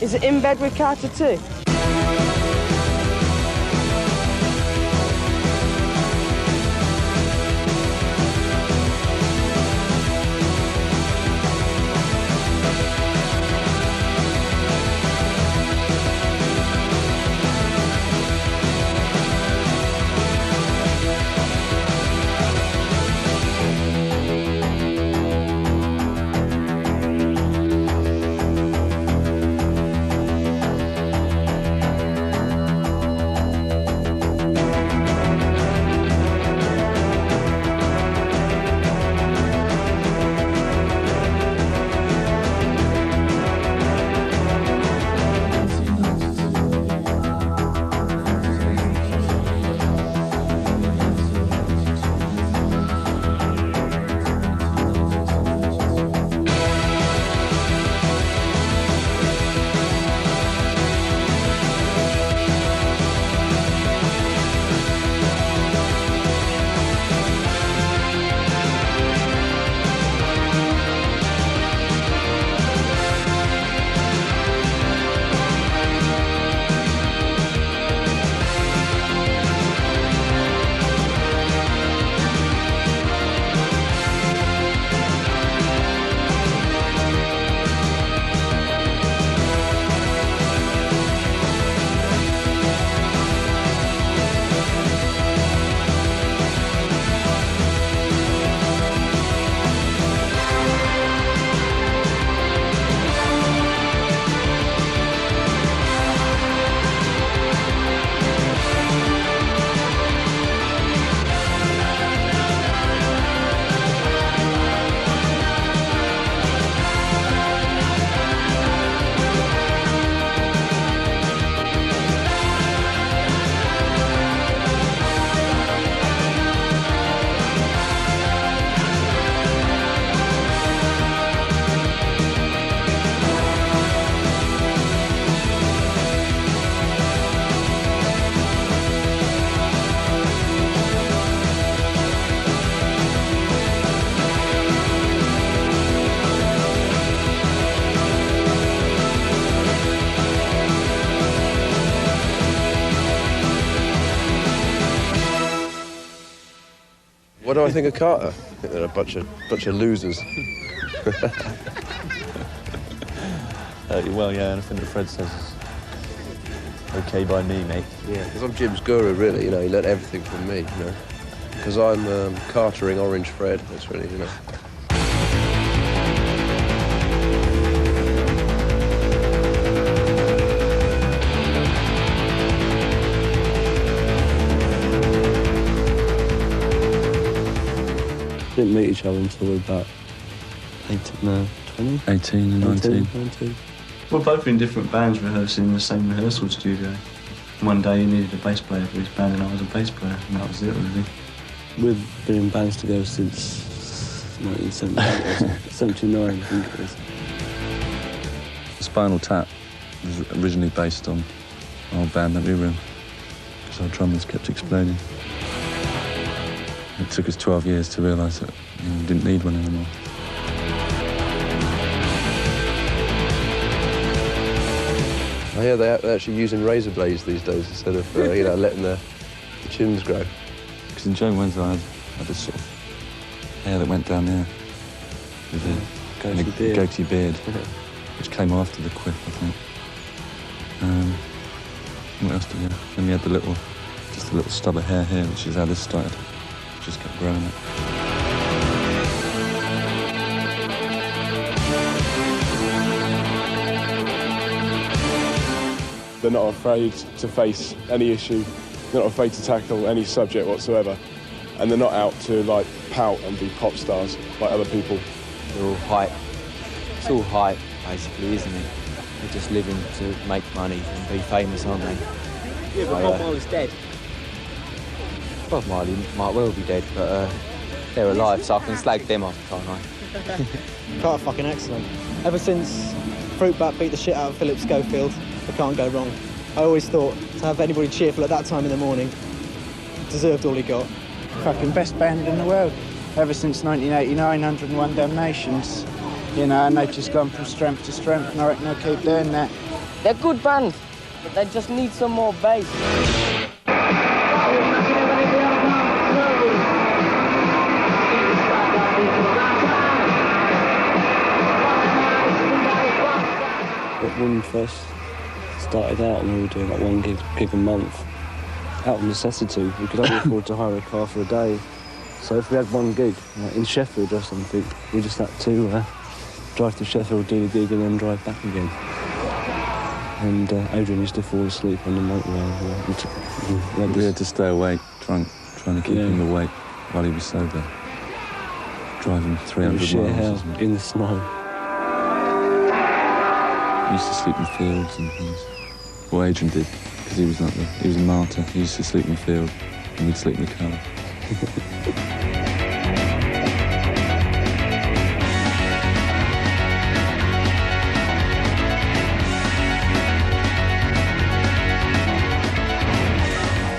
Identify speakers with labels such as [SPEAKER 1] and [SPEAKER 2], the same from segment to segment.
[SPEAKER 1] Is it in bed with Carter too?
[SPEAKER 2] What do I think of Carter? I think they're a bunch of losers.
[SPEAKER 3] Well, yeah, anything that Fred says is okay by me, mate.
[SPEAKER 2] Yeah, because I'm Jim's guru, really. You know, he learnt everything from me. You know, because I'm Cartering Orange Fred. That's really, you know.
[SPEAKER 4] Didn't meet each other until we were about 20?
[SPEAKER 3] 18 and 19.
[SPEAKER 4] 19.
[SPEAKER 5] We're both in different bands rehearsing in the same rehearsal studio. One day he needed a bass player for his band and I was a bass player, and that was it, really.
[SPEAKER 4] We've been in bands together since 1979, I think it was.
[SPEAKER 3] Spinal Tap was originally based on our band that we were in, because our drummers kept exploding. It took us 12 years to realise that we didn't need one anymore.
[SPEAKER 2] Oh, yeah, they're actually using razor blades these days instead of, you know, letting the chins grow.
[SPEAKER 3] Because in Joe Wednesday I had this sort of hair that went down there with a goatee beard, which came after the quiff, I think. What else did we have? Then we had just a little stub of hair here, which is how this started. Just kept growing it.
[SPEAKER 6] They're not afraid to face any issue. They're not afraid to tackle any subject whatsoever. And they're not out to, like, pout and be pop stars like other people.
[SPEAKER 7] They're all hype. It's all hype, basically, isn't it? They're just living to make money and be famous, aren't they?
[SPEAKER 1] Yeah, but Bob Marley's dead.
[SPEAKER 7] Bob Marley might well be dead, but they're alive, so I can slag them off, can't I?
[SPEAKER 1] Carter fucking excellent. Ever since Fruit Bat beat the shit out of Philip Schofield, it can't go wrong. I always thought to have anybody cheerful at that time in the morning deserved all he got.
[SPEAKER 8] Fucking best band in the world. Ever since 1989, 101 Damnations. You know, and they've just gone from strength to strength, and I reckon they'll keep doing that.
[SPEAKER 9] They're good band, but they just need some more bass.
[SPEAKER 4] When we first started out and we were doing like one gig a month, out of necessity, we could only afford to hire a car for a day. So if we had one gig, like in Sheffield or something, we just had to drive to Sheffield, do the gig and then drive back again. And Adrian used to fall asleep on the motorway.
[SPEAKER 3] We had to stay awake, trying to keep him awake while he was sober. Driving 300 miles.
[SPEAKER 4] In the snow.
[SPEAKER 3] He used to sleep in fields and things. Well, Adrian did, because he was a martyr. He used to sleep in the field and we'd sleep in the car.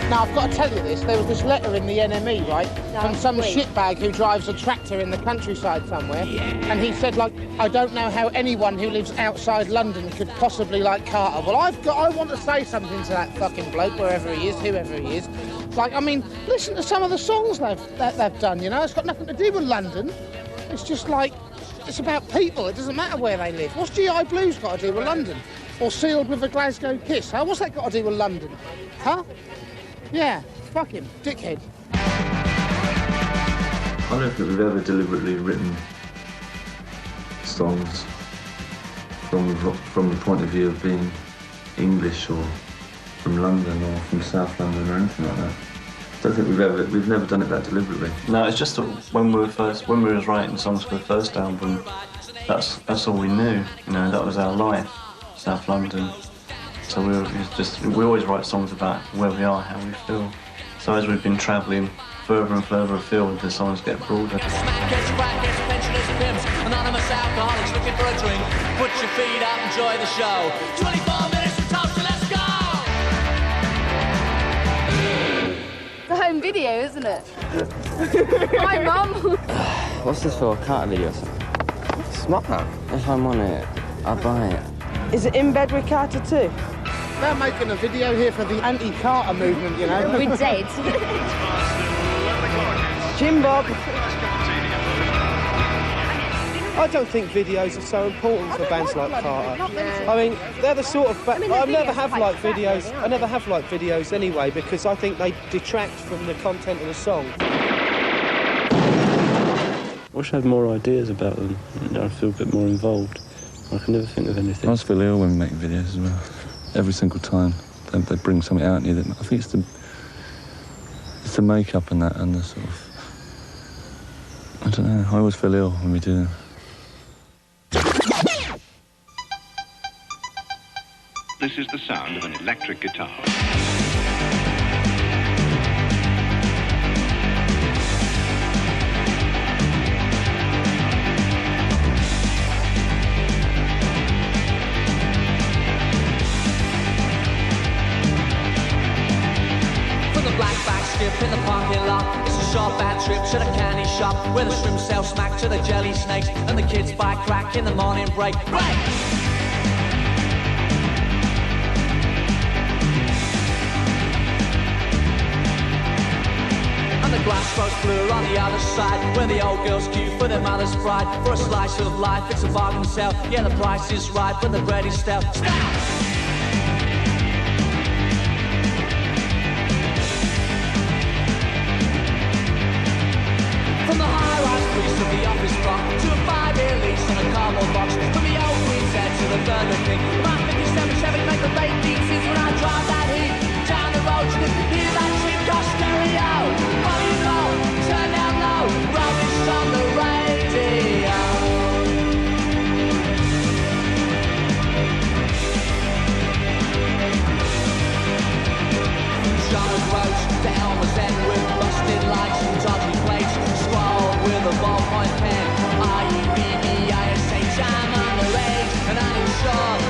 [SPEAKER 10] Now, I've got to tell you this, there was this letter in the NME, right, from some shitbag who drives a tractor in the countryside somewhere, and he said, like, I don't know how anyone who lives outside London could possibly like Carter. Well, I want to say something to that fucking bloke, wherever he is, whoever he is. Like, I mean, listen to some of the songs they've done, you know? It's got nothing to do with London. It's just like, it's about people. It doesn't matter where they live. What's GI Blues got to do with London? Or Sealed with a Glasgow Kiss, huh? What's that got to do with London? Huh? Yeah, fuck him, dickhead.
[SPEAKER 5] I don't think we've ever deliberately written songs from the point of view of being English or from London or from South London or anything like that. I don't think we've never done it that deliberately. No, it's just that when we were writing songs for the first album, that's all we knew. You know, that was our life, South London. So we always write songs about where we are, how we feel. So as we've been travelling further and further afield, the songs get broader.
[SPEAKER 11] Anonymous alcoholics looking for a drink. Put your feet up, enjoy the show. 24 minutes from Tulsa, let's go!
[SPEAKER 12] The home video, isn't it? Hi, Mum.
[SPEAKER 7] What's this for? A Carter video or something? Smart. If I'm on it, I'll buy it.
[SPEAKER 9] Is it in bed with Carter too?
[SPEAKER 10] They're making a video here for the anti-Carter movement, you know.
[SPEAKER 12] We're dead.
[SPEAKER 9] Jim Bob.
[SPEAKER 1] I don't think videos are so important for bands like Carter. I mean, they're the sort of... I never have liked videos. I never have liked videos anyway, because I think they detract from the content of the song.
[SPEAKER 4] I wish I had more ideas about them. I feel a bit more involved. I can never think of anything.
[SPEAKER 3] I just feel ill when we make videos as well. Every single time they bring something out in you that I think it's the makeup and that and the sort of, I don't know, I always feel ill when we do that.
[SPEAKER 13] This is the sound of an electric guitar.
[SPEAKER 11] In the parking lot, it's a short bad trip to the candy shop where the shrimp sell smack to the jelly snakes and the kids buy crack in the morning break. Break! And the glass rose blue on the other side where the old girls queue for their mother's pride. For a slice of life, it's a bargain sale. Yeah, the price is right, but the bread is stout. Stout! From the high-rise priest of the office block to a 5-year lease on a cardboard box. From the old Queen's Head to the Burger King. My 57 Chevy make the baked pieces when I drive that heat. Down the road you can hear that cheap car stereo. Volume low, turn down low, rubbish on the radio. Charles Roach to Elmer's End with busted lights and dodgy plates. With a ballpoint pen, R-U-B-E-I-S-H, I'm underage and uninsured.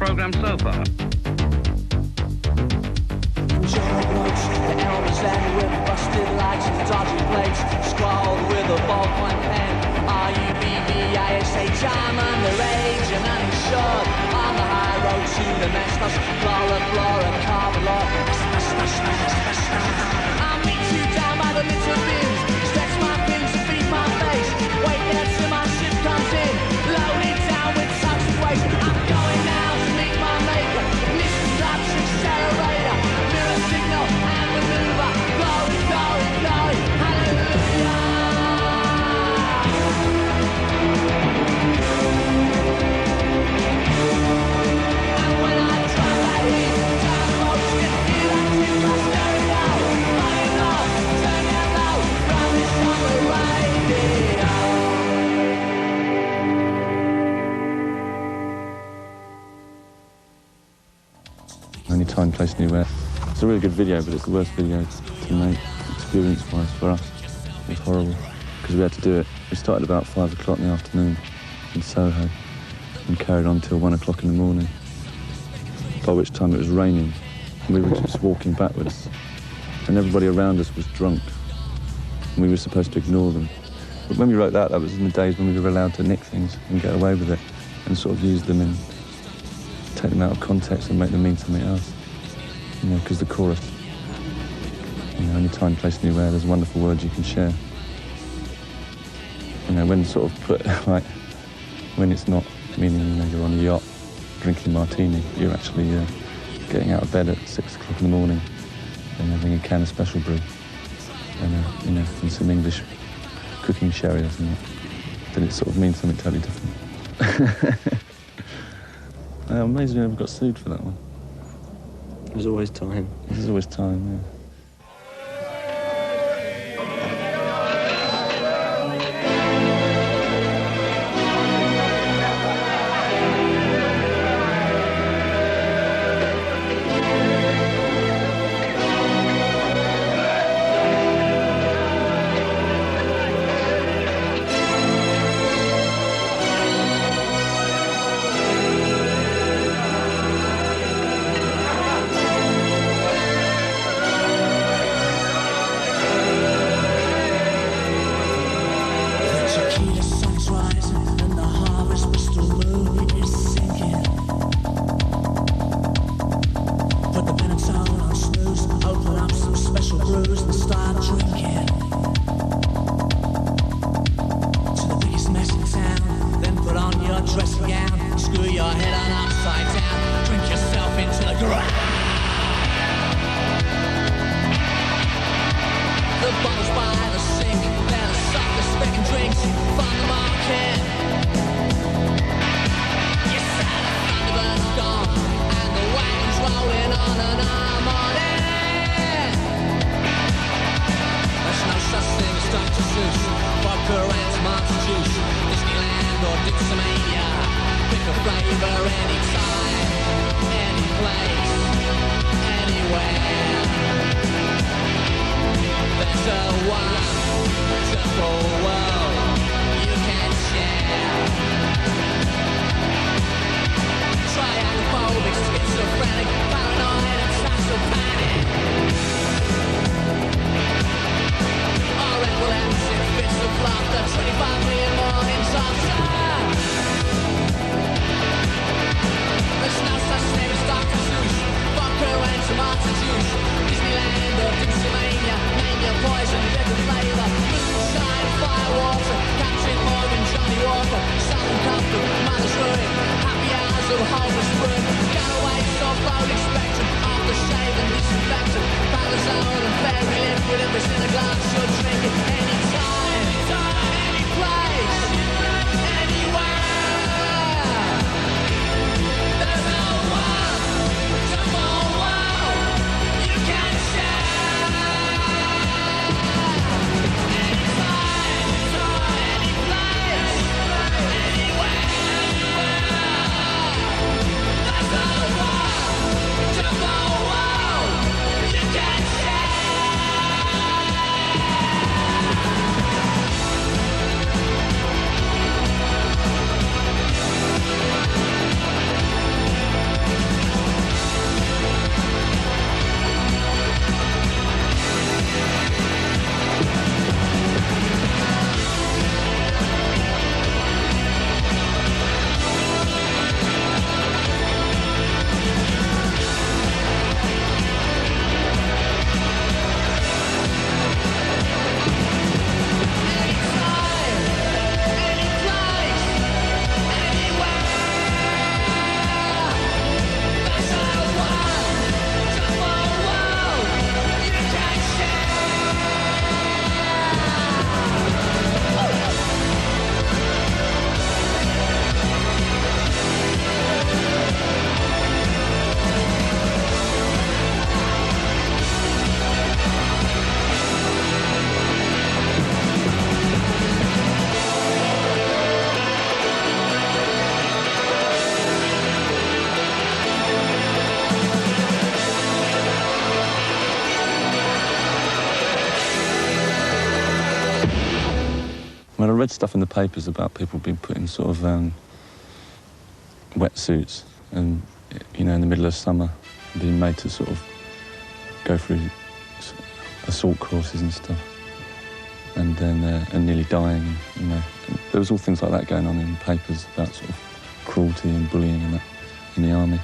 [SPEAKER 13] programme so far.
[SPEAKER 11] The elders end with busted lights and dodgy plates, scrawled with a ballpoint pen. R-U-B-B-I-S-H, I'm underage and uninsured. On the high road to the Mestos, Flora, Carvalor. I'll meet you down by the little bins, stretch my fins and feed my face. Wait there till my ship comes in, loaded down with toxic waste. I'm going now to meet my maker, ignition drops, accelerator, mirror signal and maneuver. Glory, glory, glory, hallelujah. And when I drive that heat down the road, you can hear that tune my stereo. Running off, turn it low, round this on the radio.
[SPEAKER 3] Only time, place, anywhere. It's a really good video, but it's the worst video to make experience-wise for us. It was horrible because we had to do it. We started about 5 o'clock in the afternoon in Soho and carried on till 1 o'clock in the morning, by which time it was raining. We were just walking backwards and everybody around us was drunk and we were supposed to ignore them. But when we wrote that was in the days when we were allowed to nick things and get away with it and sort of use them and take them out of context and make them mean something else. You know, because the chorus, you know, only time, place, anywhere, there's wonderful words you can share. You know, when sort of put, like, when it's not meaning, you know, you're on a yacht drinking martini, you're actually getting out of bed at 6 o'clock in the morning and having a can of special brew and, you know, and some English cooking sherry or something, then it sort of means something totally different. I'm amazed we never got sued for that one.
[SPEAKER 4] There's always time.
[SPEAKER 3] There's always time, yeah. read stuff in the papers about people being put in sort of wetsuits and, you know, in the middle of summer, being made to sort of go through assault courses and stuff, and then and nearly dying. And, you know, there was all things like that going on in the papers about sort of cruelty and bullying and that in the army.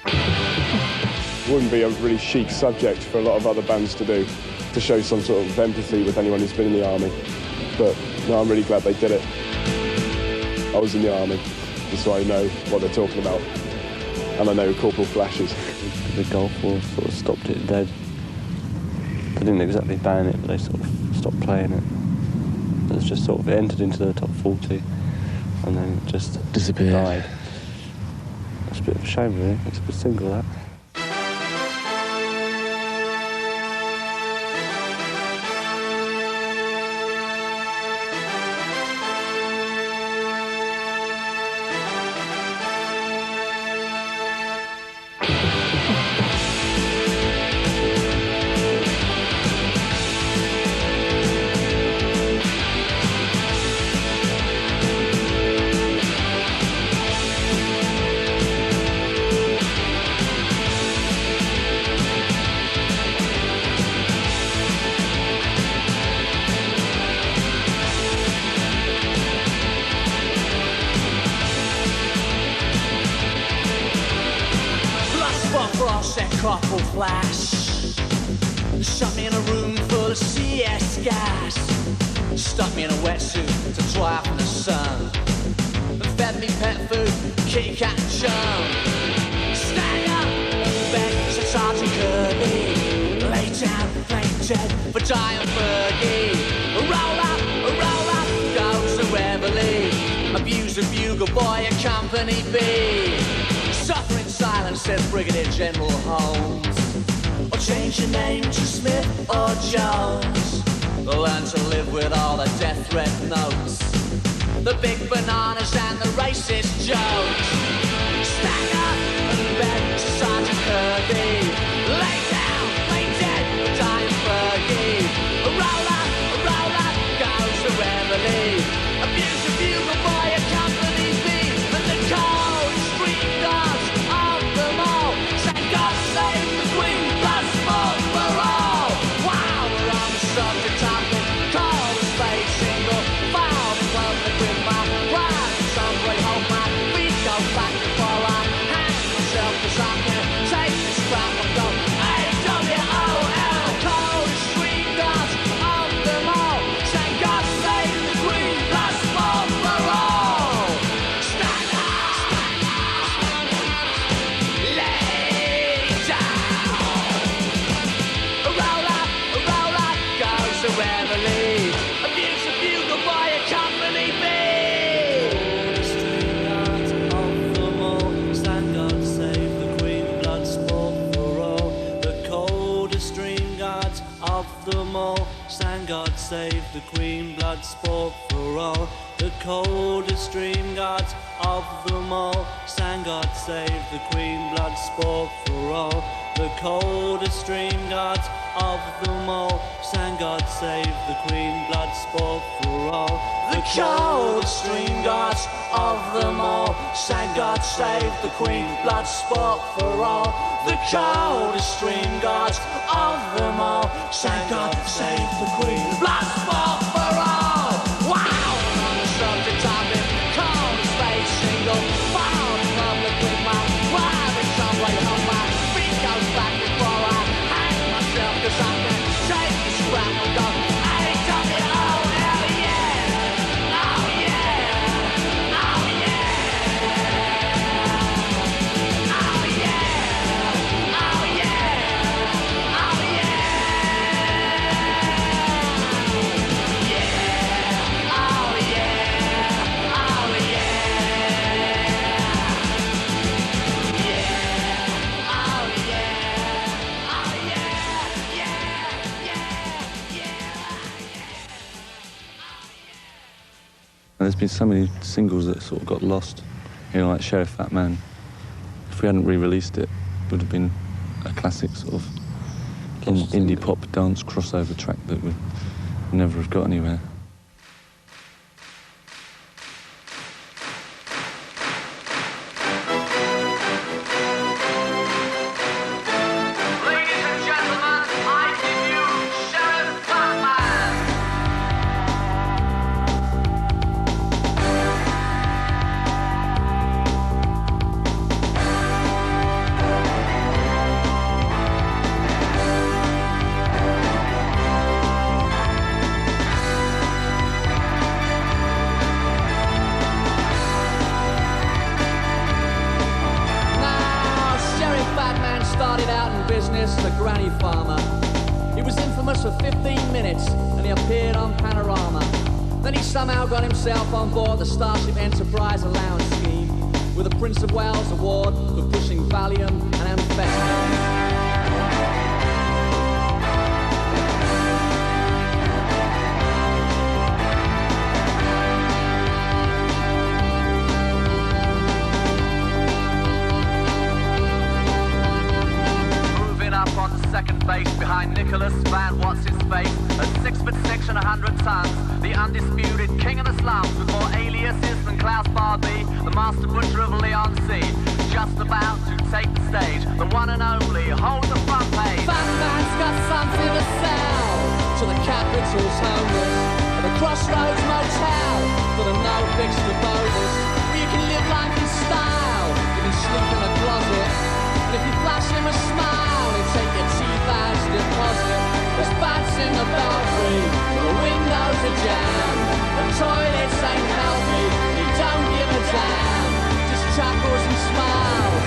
[SPEAKER 6] It wouldn't be a really chic subject for a lot of other bands to do, to show some sort of empathy with anyone who's been in the army. But no, I'm really glad they did it. I was in the army, so I know what they're talking about. And I know Corporal Flash is.
[SPEAKER 4] The Gulf War sort of stopped it dead. They didn't exactly ban it, but they sort of stopped playing it. It was just sort of, it entered into the top 40 and then it just
[SPEAKER 3] disappeared.
[SPEAKER 4] Died. It's a bit of a shame, really. It's a good single, that.
[SPEAKER 11] Corporal Flash shut me in a room full of CS gas, stuck me in a wetsuit to dry off in the sun, and fed me pet food, Kit Kat and chum. Stand up, beg Sir Sergeant Kirby, lay down, play dead for dying Fergie. Roll up, goes the reveille, abuse a bugle boy at Company B. Suffer in silence, says Brigadier General Holmes. Or change your name to Smith or Jones. Learn to live with all the death threat notes, the big bananas and the racist jokes. Stand up and beg to Sergeant Kirby. Lay down, lay dead, dying Fergie. Roll up, goes the reveille. Abuse a bugle boy at Company B. And the cold street guards of them all say God save the Queen, blood sport for all. Wow, we're on the subject topic, call the spade single, foul in public with my pride. Some great hope my feet go back before I hang myself, 'cause I can't take this crap and go A-W-O-L. Cold street guards of them all say God save the Queen, blood sport for all. Stand up, lay down. Roll up, goes the reveille. Abuse a bugle boy at Company B.
[SPEAKER 14] Stand God save the Queen, blood sport for all. The coldest stream guards of them all. Stand God save the Queen, blood sport for all. The coldest stream guards of them all. Stand God save the Queen, blood sport for all. The coldest stream guards of them all. Stand God save the Queen, blood sport for all.
[SPEAKER 11] The coldest stream guards of them all. Stand God save the Queen, blood sport for all. The coldest stream guards of them all. Stand God save the Queen, blood sport for all. Wow, on the subject topic, call the space single, foul in public with my private subway home. My feet goes back before I hang myself, 'cause I can't take this crap and go A-W-O-L, yeah. Oh yeah, oh yeah, oh yeah, oh yeah, oh yeah.
[SPEAKER 3] There's been so many singles that sort of got lost, you know, like Sheriff Fat Man. If we hadn't re-released it, it would have been a classic sort of indie pop dance crossover track that would never have got anywhere.
[SPEAKER 11] out in business, the granny farmer. He was infamous for 15 minutes and he appeared on Panorama. Then he somehow got himself on board the Starship Enterprise allowance scheme with a Prince of Wales award for pushing Valium and amphetamine.
[SPEAKER 15] Second base behind Nicholas Van What's-His-Face at 6'6" and 100 tons, the undisputed king of the slums with more aliases than Klaus Barbie, the master butcher of Leon C. Just about to take the stage, the one and only holds the front page.
[SPEAKER 11] Fat man's got something to sell to the capital's homeless at the Crossroads Motel for the no fixed bonus, where you can live life in style, you can sleep in a closet, and if you flash him a smile, he'll take your teeth as deposit. There's bats in the belfry, the windows are jammed, the toilets ain't healthy, he don't give a damn, just chuckles and smiles,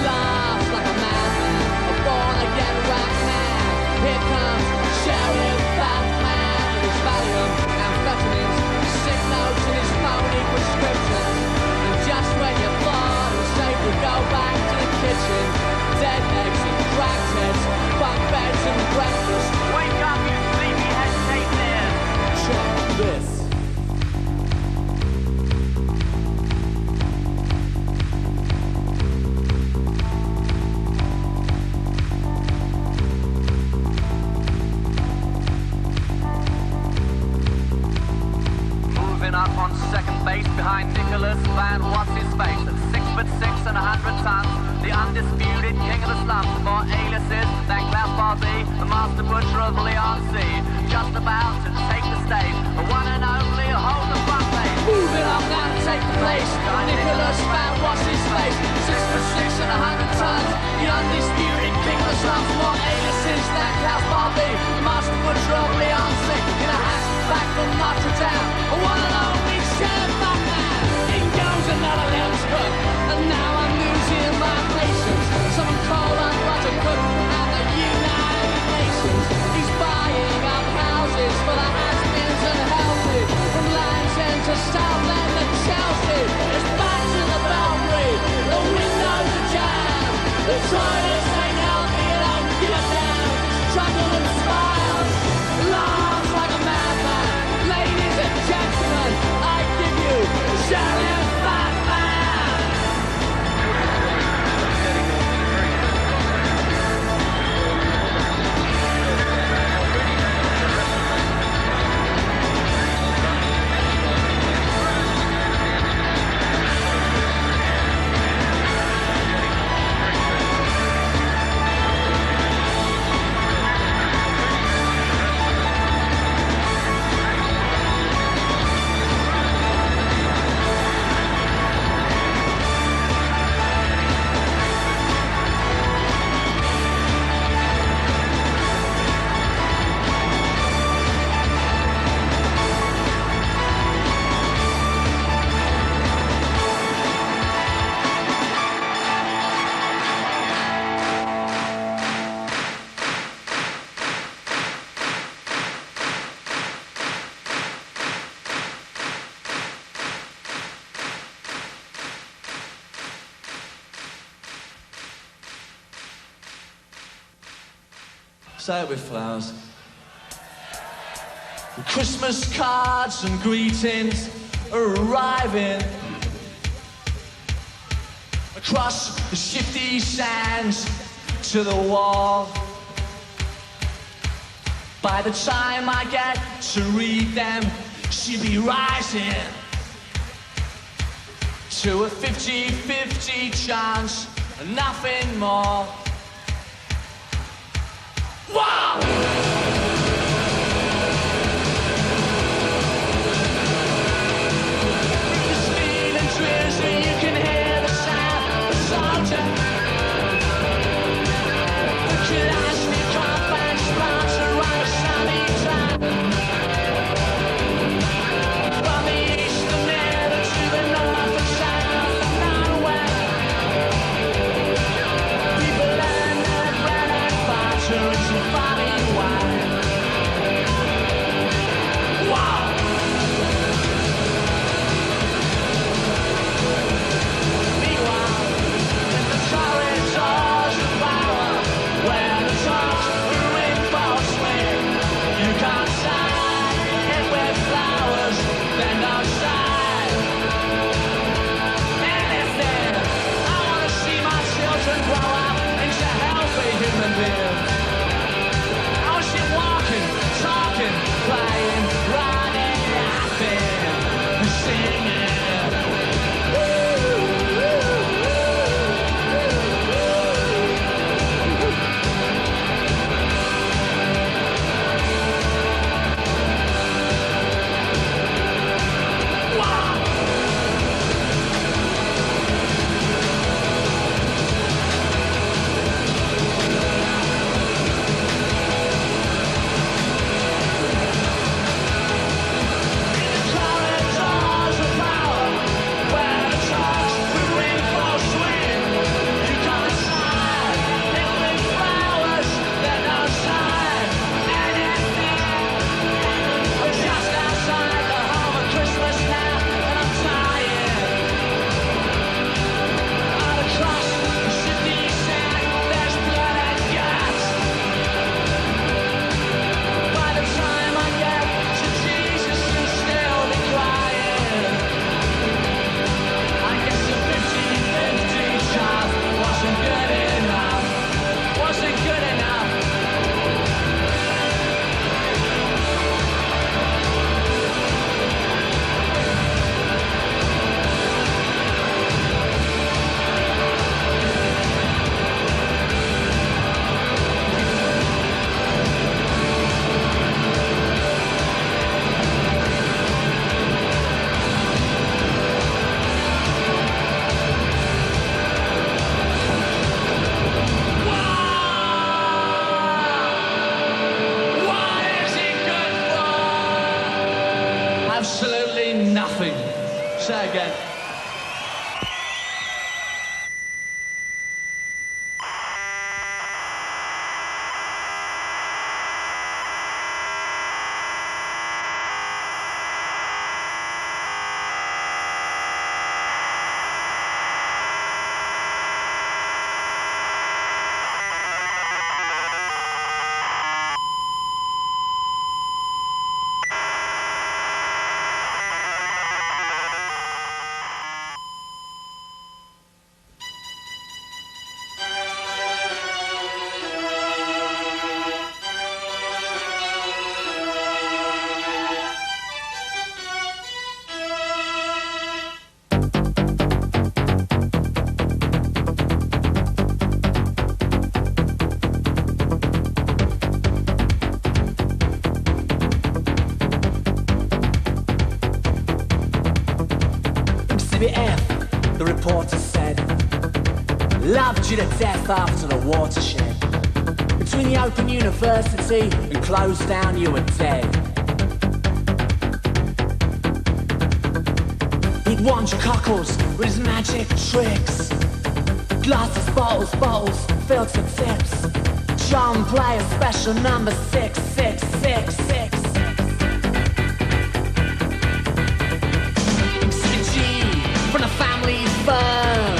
[SPEAKER 11] laughs like a madman, a born-again rap man. Here comes Sheriff Batman with his Valium, amphetamines, sick notes and his phony prescriptions. And just when you thought it was safe to go back to the kitchen, dead eggs and cracked heads, bunk beds and breakfast.
[SPEAKER 15] Wake up, you sleepyhead, take this.
[SPEAKER 11] Check this.
[SPEAKER 15] Moving up on second base behind Nicholas Van What's-His-Face at 6'6" and 100 tons, the undisputed king of the slums, more aliases than Klaus Barbie, the master butcher of Leon C. Just about to take the stage, the one and only hold the front page.
[SPEAKER 11] Moving up now to take the place, Nicholas Van What's-His-Face, 6'6" and 100 tons, the undisputed king of the slums, more aliases than Klaus Barbie, the master butcher of Leon C. In a hat back from Notre Dame, the one and only Sheriff Batman. In goes another lens hook, and now I'm losing my patience. Someone call on Roger Cook at the United Nations. He's buying up houses for the has-beens and healthy, from Land's End to Southland to Chelsea. There's bats in the belfry, the windows are jammed, the toilets ain't healthy and don't give a damn. Trouble and smiles, laughs like a madman. Ladies and gentlemen, I give you Sheriff Batman.
[SPEAKER 14] Say it with flowers. Christmas cards and greetings are arriving across the shifty sands to the wall. By the time I get to read them, she'll be rising to a 50-50 chance and nothing more. Wow! You can hear the sound of a soldier. The Kalashnikov and sprouts around a sunny track. From the east of Nevada to the north and south of nowhere, people
[SPEAKER 11] Say again.
[SPEAKER 14] The reporter said, loved you to death after the watershed. Between the open university and closed down, you were dead. He'd wand your cockles with his magic tricks. Glasses, bottles, filled to tips. John play a special number 6666. From the family firm,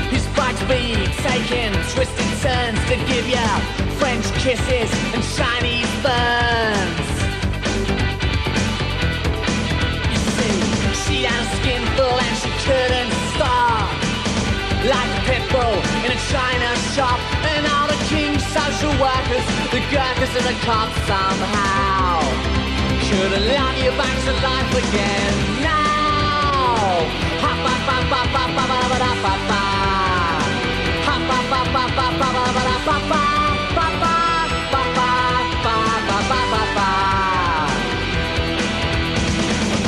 [SPEAKER 14] whose bikes be taking twisted turns to give ya French kisses and Chinese burns. You see, she had a skinful and she couldn't stop, like a pit bull in a china shop. And all the king social workers, the gurkhas and the cops somehow couldn't love you back to life again now.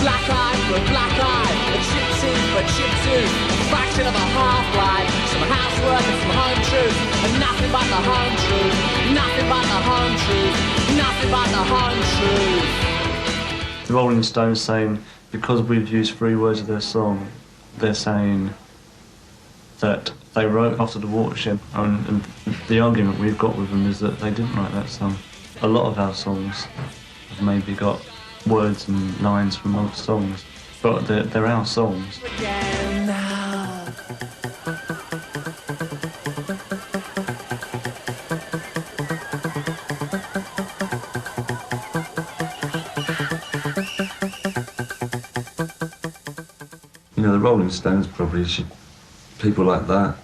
[SPEAKER 14] Black eye for a black eye, a chip tooth for a chip tooth, a fraction of a half-life, some housework and some home truth, and nothing but the home truth, nothing but the home truth, nothing but the home truth.
[SPEAKER 16] The Rolling Stones saying, because we've used 3 words of their song, they're saying that they wrote after the watershed, and the argument we've got with them is that they didn't write that song. A lot of our songs have maybe got words and lines from other songs, but they're our songs.
[SPEAKER 5] You know, the Rolling Stones probably people like that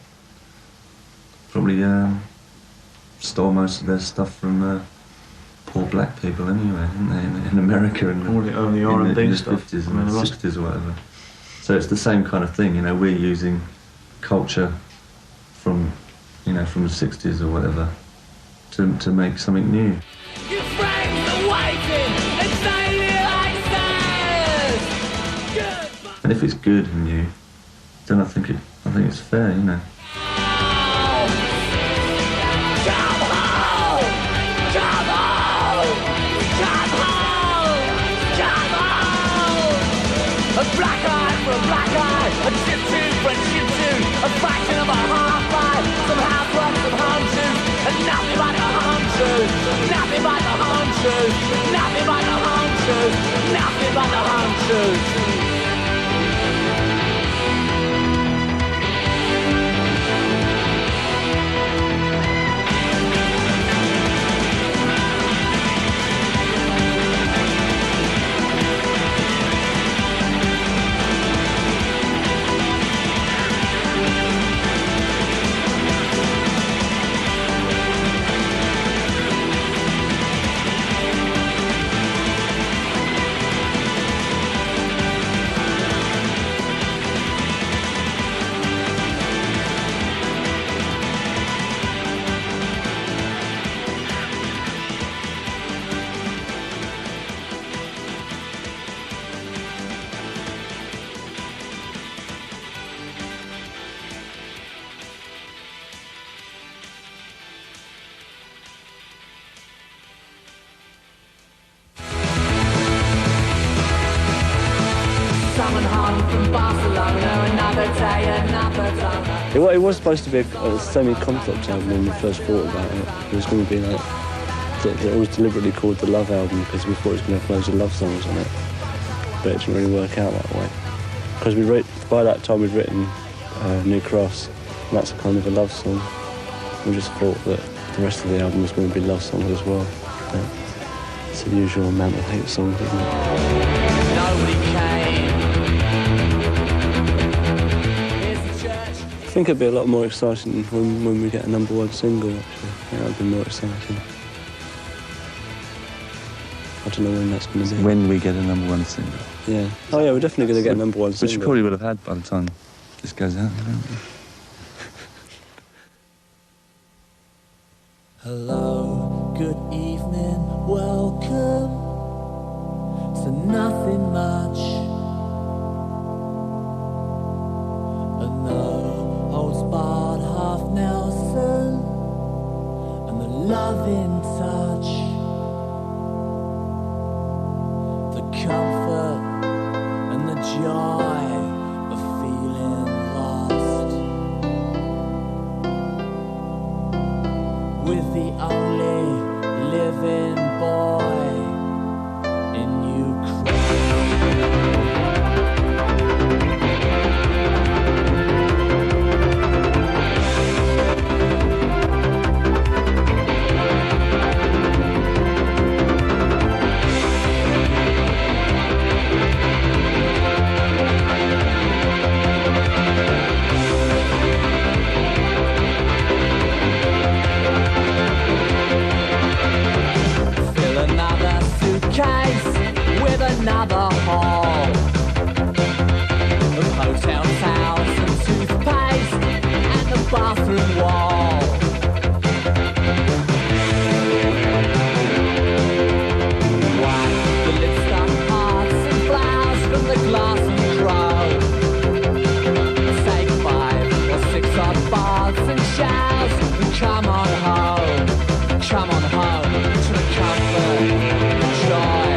[SPEAKER 5] probably stole most of their stuff from poor black people anyway, didn't they, in America and
[SPEAKER 16] all the early R&B stuff,
[SPEAKER 5] 50s and the 60s or whatever. So it's the same kind of thing, you know, we're using culture from, you know, from the 60s or whatever to make something new.
[SPEAKER 14] Your friends are waiting and saying
[SPEAKER 5] And if it's good and new, then I think it's fair, you know.
[SPEAKER 14] A black eye for a black eye, a chip tooth for a chip tooth, a fraction of a half-life, some housework, some home truth, and nothing but the home truth, nothing but the home truth, nothing but the home truth, nothing but the home truth.
[SPEAKER 4] It was supposed to be a semi-concept album when we first thought about it. It was going to be like... It was deliberately called the Love Album because we thought it was going to have loads of love songs on it. But it didn't really work out that way. Because by that time we'd written New Cross, and that's a kind of a love song. We just thought that the rest of the album was going to be love songs as well. Yeah. It's the usual amount of hate songs, isn't it?
[SPEAKER 11] Nobody came.
[SPEAKER 4] I think it'd be a lot more exciting when we get a #1 single, actually. Yeah, that'd be more exciting. I don't know when that's going to be.
[SPEAKER 3] When we get a #1 single.
[SPEAKER 4] Yeah. Oh yeah, we're definitely going to get a #1 single.
[SPEAKER 3] Which you probably would have had by the time this goes out, you know?
[SPEAKER 14] Hello, good evening, welcome to nothing much. A no holds barred half Nelson and the loving touch, the comfort and the joy of feeling lost. With the only living boy in with another hall of hotel towels and toothpaste and the bathroom wall. Wipe the lipstick parts and flowers from the glass and crow. Take 5 or 6 odd baths and showers and come on home. Come on home to the comfort, the joy.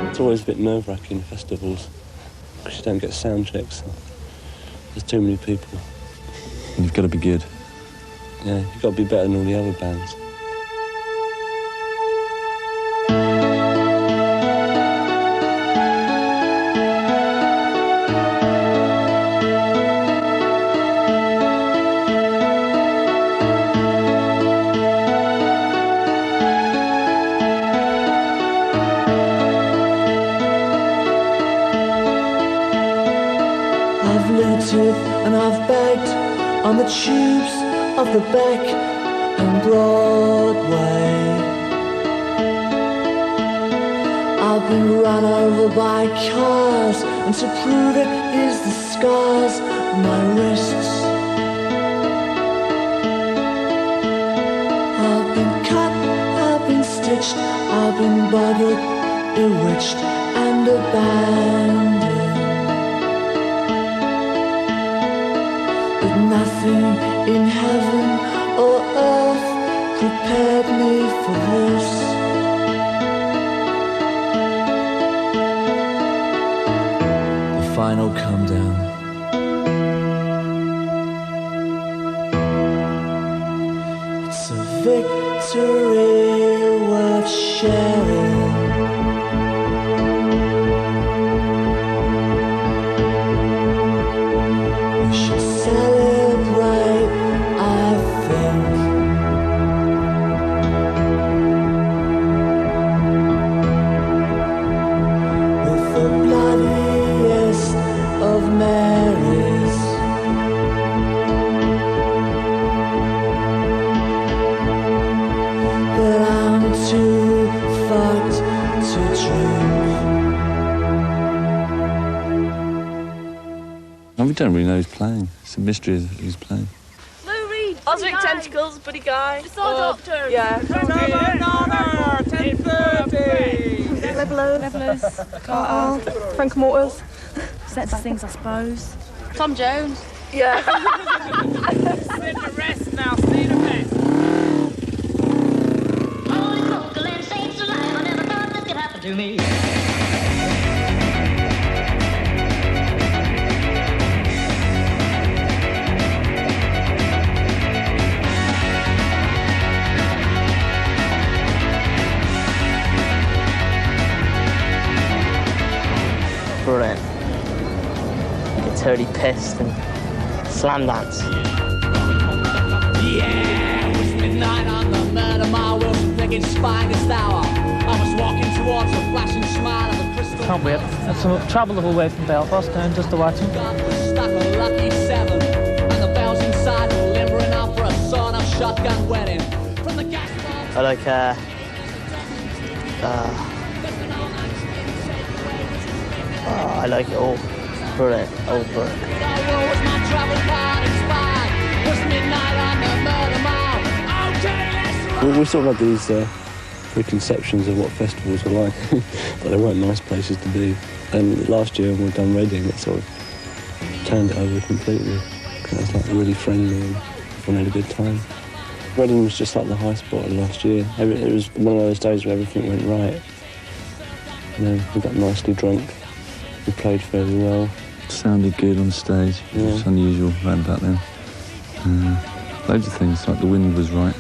[SPEAKER 4] It's always a bit nerve-wracking festivals because because you don't get sound checks. There's too many people.
[SPEAKER 3] And you've got to be good.
[SPEAKER 4] Yeah, you've got to be better than all the other bands.
[SPEAKER 11] I've looted and I've begged on the tubes of the Beck and Broadway. I've been run over by cars, and to prove it is the scars on my wrists. I've been cut, I've been stitched, I've been boggled, bewitched and abandoned. But nothing in heaven or earth prepared me for this. The final come down. It's a victory worth sharing. We should celebrate, I think. With the bloodiest of Marys. But I'm too fucked to drink.
[SPEAKER 3] And we don't really know who's playing. It's a mystery of who's playing.
[SPEAKER 12] Lou Reed.
[SPEAKER 17] Osric Tentacles, Buddy Guy.
[SPEAKER 12] The Soul Doctor.
[SPEAKER 17] Yeah.
[SPEAKER 12] 10:30.
[SPEAKER 17] Levelers. Carl. Frank Mortars.
[SPEAKER 12] Sets of things, I suppose. Tom Jones.
[SPEAKER 17] Yeah.
[SPEAKER 11] See the rest now, see the rest. Holy cockle and sakes alive, I never thought this could happen to me.
[SPEAKER 9] Brilliant. Get totally pissed and slam dance.
[SPEAKER 15] Yeah, it was midnight on the murder mile, Wilson Pickett's finest hour. I was walking towards a flashing smile of a crystal.
[SPEAKER 18] Can't wait. Had some trouble the whole way from Belfast down just to watch him.
[SPEAKER 15] Stuck a lucky 7, and the bells inside were limbering out for a sawn off shotgun wedding. From the gas bomb.
[SPEAKER 9] I like I like it all. Brilliant. All brilliant.
[SPEAKER 4] We sort of had these preconceptions of what festivals were like, but they weren't nice places to be. And last year when we'd done Reading, it sort of turned it over completely. It was like really friendly and everyone had a good time. Reading was just like the high spot of last year. It was one of those days where everything went right. You know, we got nicely drunk. We played fairly well.
[SPEAKER 3] Sounded good on stage.
[SPEAKER 4] Yeah.
[SPEAKER 3] It was unusual round about then. Loads of things, like the wind was right.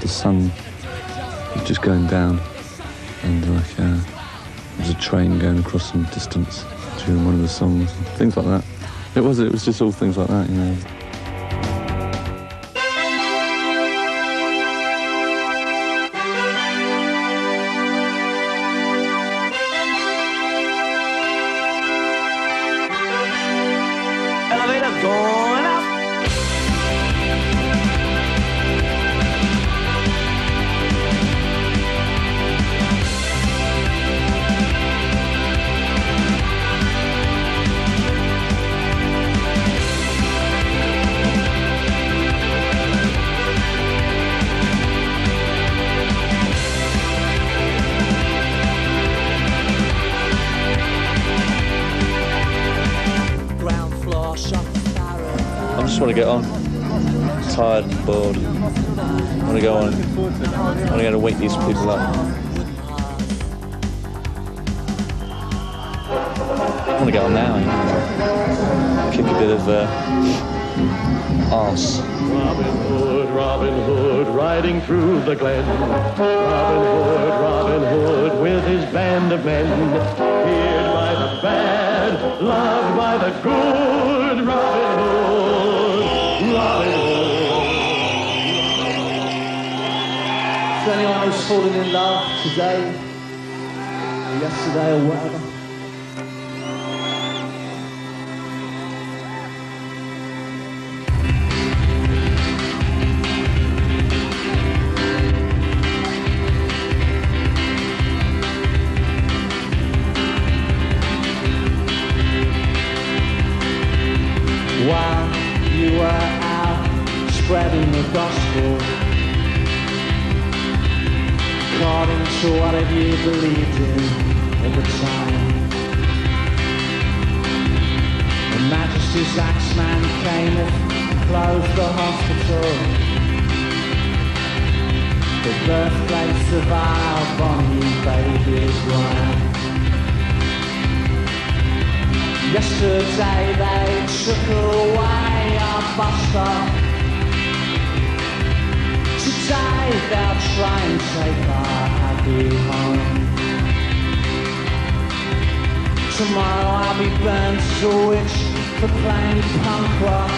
[SPEAKER 3] The sun was just going down. And like there was a train going across some distance during one of the songs. Things like that. It was just all things like that, you know.
[SPEAKER 11] Elevator going up.
[SPEAKER 3] I just want to get on. I'm tired and bored. I want to go on. I want to go and wake these people up.
[SPEAKER 4] I
[SPEAKER 3] want to get on now, you know. Kick a bit of arse.
[SPEAKER 19] Robin Hood, riding through the glen. Robin Hood, with his band of men. Feared by the bad, loved by the good. Robin Hood, Robin Hood.
[SPEAKER 14] To anyone who's fallen in love today, or yesterday, or whatever.
[SPEAKER 11] While you were out spreading the gospel, according to whatever you believed in at the time, Her Majesty's Axeman came and closed the hospital, the birthplace of our bonny baby's wife. Yesterday they took away our bus stop. Today they'll try and take our happy home. Tomorrow I'll be burnt as a witch for playing punk rock.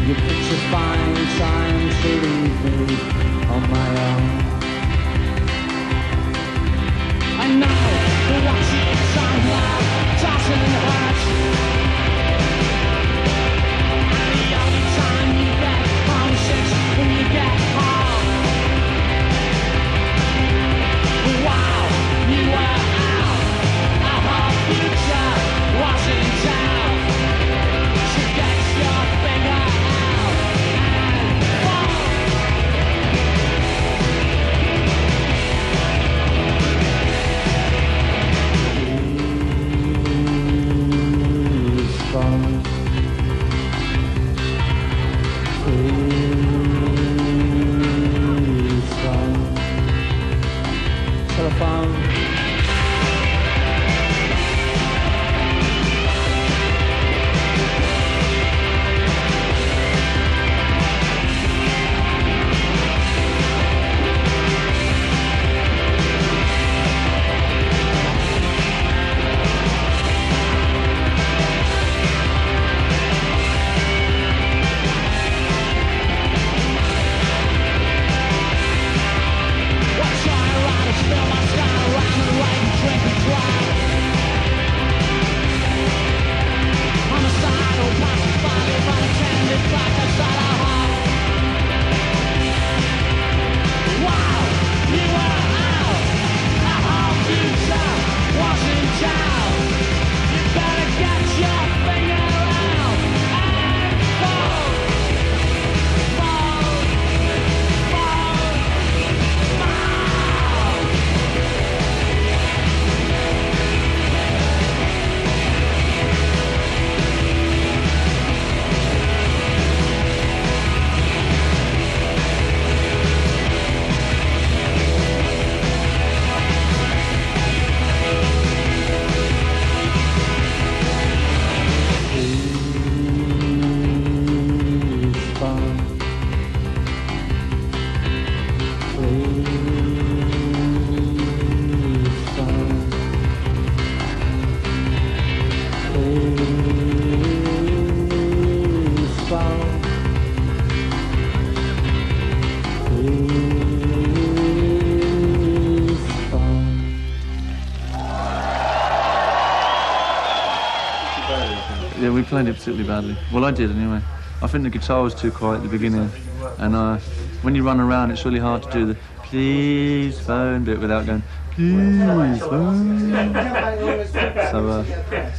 [SPEAKER 11] You picked a fine time to leave me on my own. I know the watching time now doesn't hurt, and the only time you get homesick when you get home. Wow, you were out, our whole future was in doubt. So get your finger out and fall. Telephone.
[SPEAKER 3] Yeah, we played it particularly badly. Well, I did anyway. I think the guitar was too quiet at the beginning, and when you run around, it's really hard to do the please phone bit without going please phone. So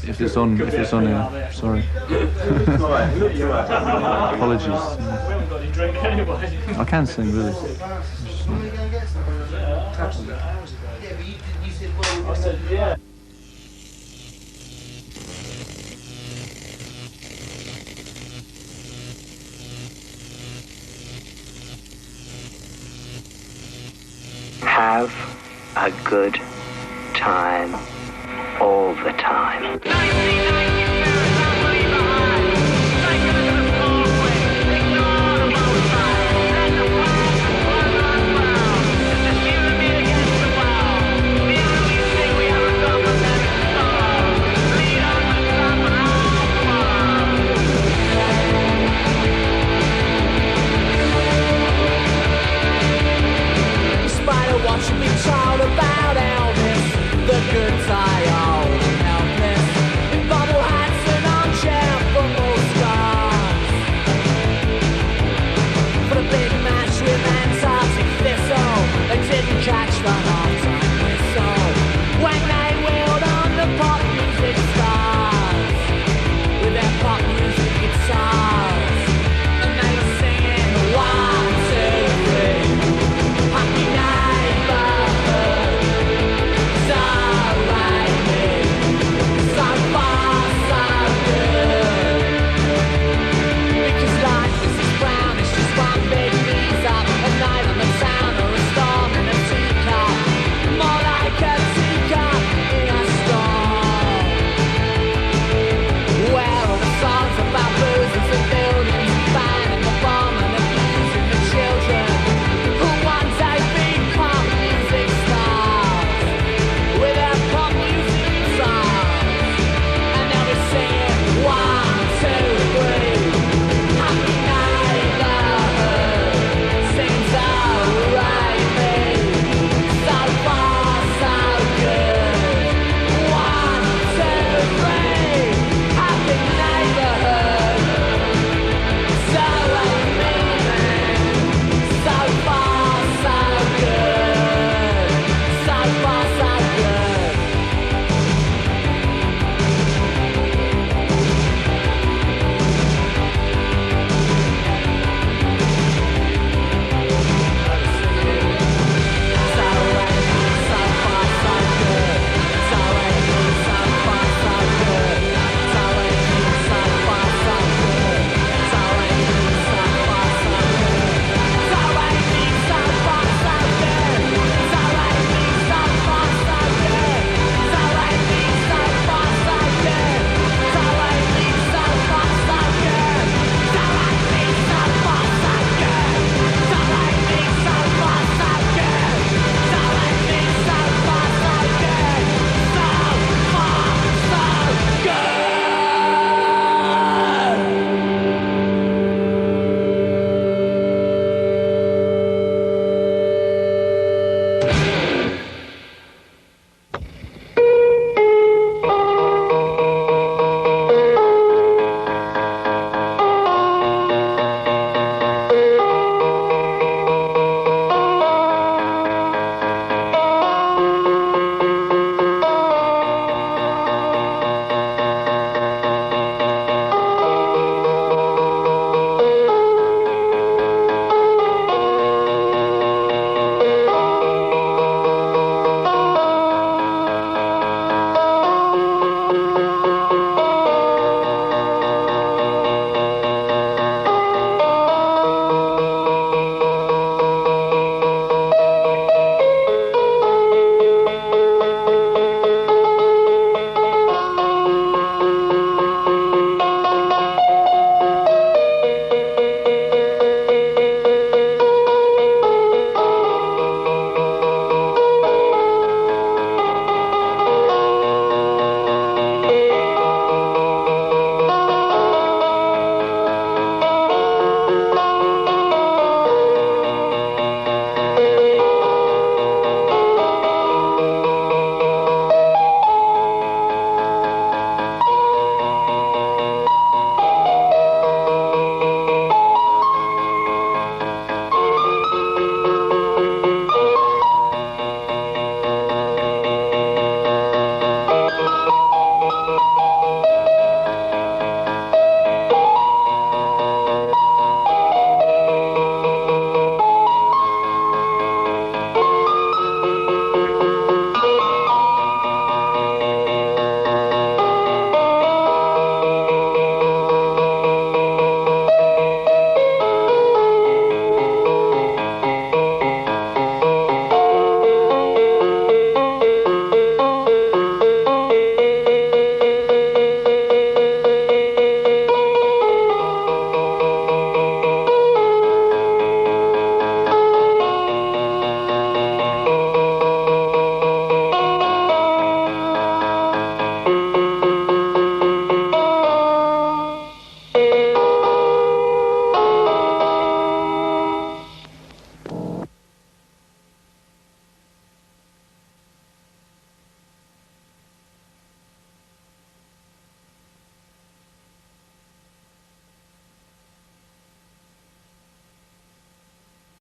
[SPEAKER 3] if it's on here, sorry. Apologies. I can sing really.
[SPEAKER 20] Have a good time. all the time.